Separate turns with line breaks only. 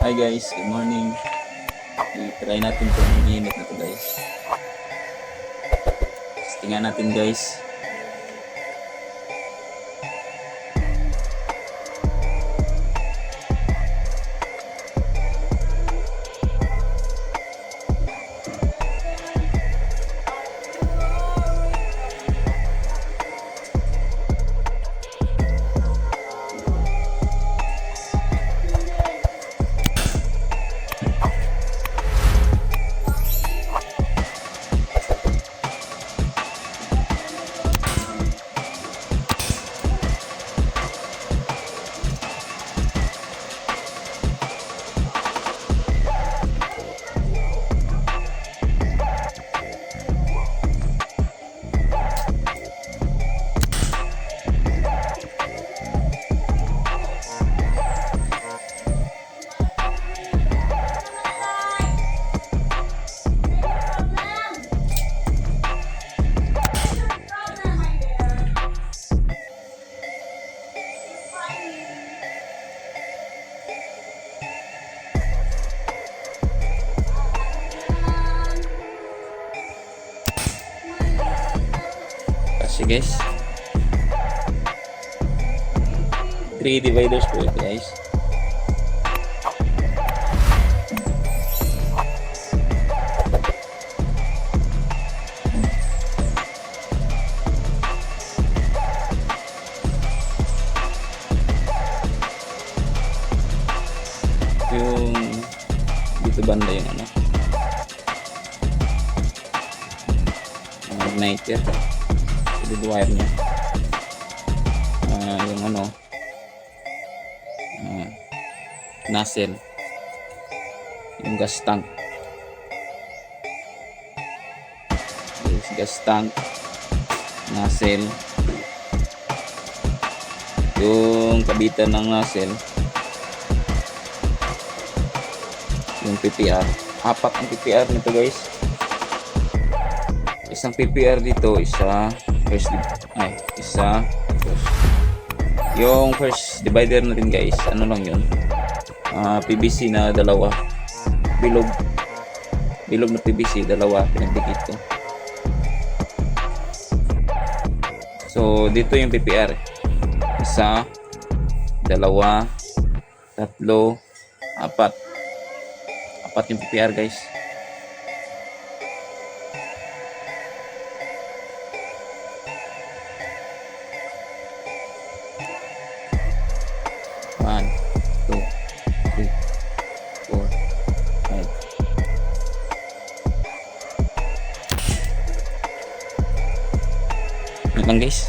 Hi guys, good morning. I-try natin itong unit na to guys. Tingnan natin guys. Kasi guys, 3 dividers po ito guys. Yung dito banda yung ano, igniter, yung wire nya, yung ano, nozzle, yung gas tank, nozzle, yung kabitan ng nozzle, yung PPR. Apat ang PPR nito guys. Isang PPR dito, yung first divider natin guys, ano lang yun, PVC na dalawa, bilog na PVC dalawa, pinagdikit ko. So dito yung PPR, isa, dalawa, tatlo, apat yung PPR guys. One, two, three, four, five. Lang guys.